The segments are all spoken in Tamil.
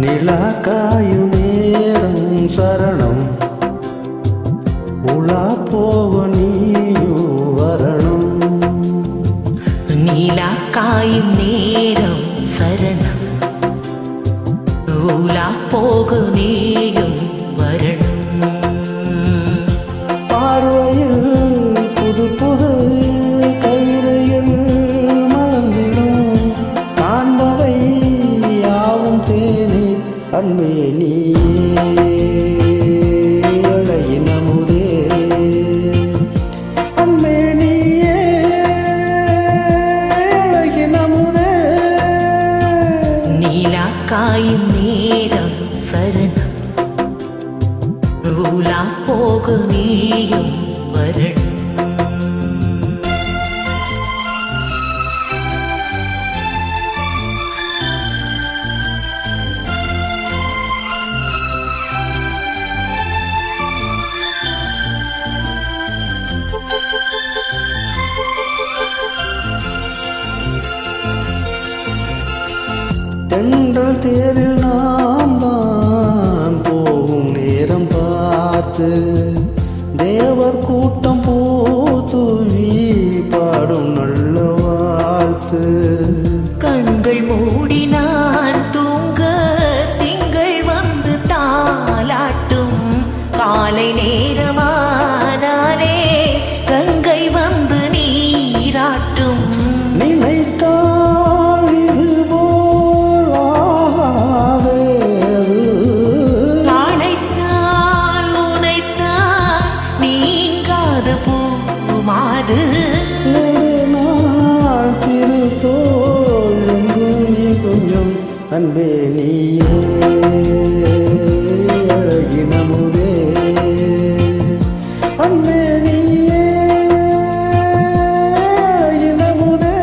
நிலா காயும் நேரம் சரணம் உலா போக நீயும் வரணும். நிலா காயும் நேரம் சரணம் உலா போக நீயும் வரணும். பார்வையில் புது புது கவிதையில் மலர்ந்திடும் காண்பவை யாவும் தேனே அன்பே நீயே அழகின் அமுதே அன்பே நீயே அழகின் அமுதே. நிலா காயும் நேரம் சரணம் உலா போக நீயும் வரணும். தென்றல் தேரில் நாம் தான் போகும் நேரம் பார்த்து தேவர் கூட்டம் பூத்துவி பாடும் நல்ல வாழ்த்து. கண்கள் மூடி நான் தூங்க திங்கள் வந்து தாலாட்டும் காலை நேரமானாலே கங்கை வந்து நீராட்டும். நினைத்தால் இது போல் ஆகாதேது அணைத்தால் உனைத்தான் நீங்காத பூமாது. நாள் திருத்தோள் எங்கும் நீ கொஞ்சம் அன்பே நீயே அழகின் அமுதே அன்பே நீயே அழகின் அமுதே.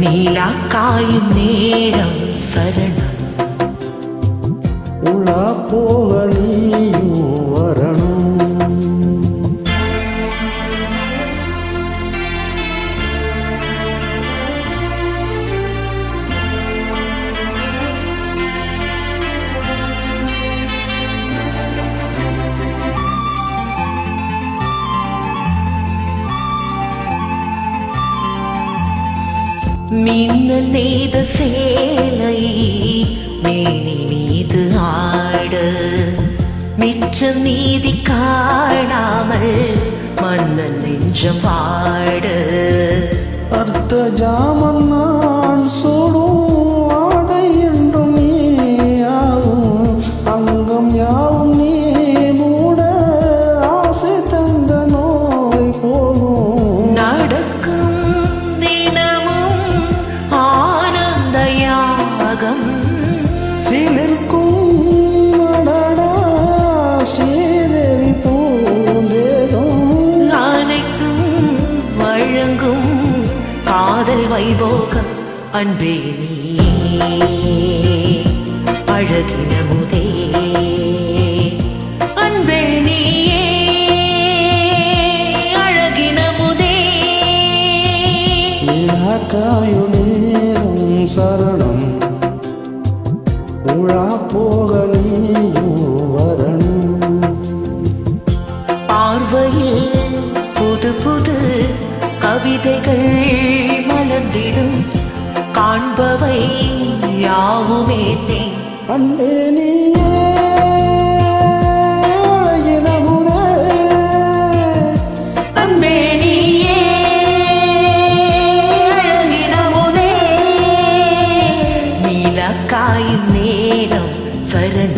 நீலா காயும் நேரம் சரணம் உலா போக நீயும் வரணும். மின்னல் நெய்த சேலை மேனி மீது ஆட மிச்சம் நீதி காணாமல் மன்னன் நெஞ்சம் வாட. அர்த்த ஜாமம் நான் சூடும் ஆடை என்றும் நீயாகும் அங்கம் யாவும் நீ மூட ஆசை தந்த நோய் போகும். நடக்கும் தினமும் ஆனந்த யாகம் சிலிர்க்கும் அடடா ஸ்ரீதேவி பூந்தேகம் அனைத்தும் வழங்கும் காதல் வைபோகம் அன்பே நீ அழகின முதே அன்பே நீயே அழகின முதே. நிலா காயும் நேரம் சரணம் உலா போக நீயும் வரணும். பார்வையில் புது புது கவிதைகள் மலர்ந்திடும் காண்பவை யாவுமே தே அன்பே நீயே அழகின் அமுதே அன்பே நீயே அழகின முதே. நீலா காயும் நேரம் சரணம்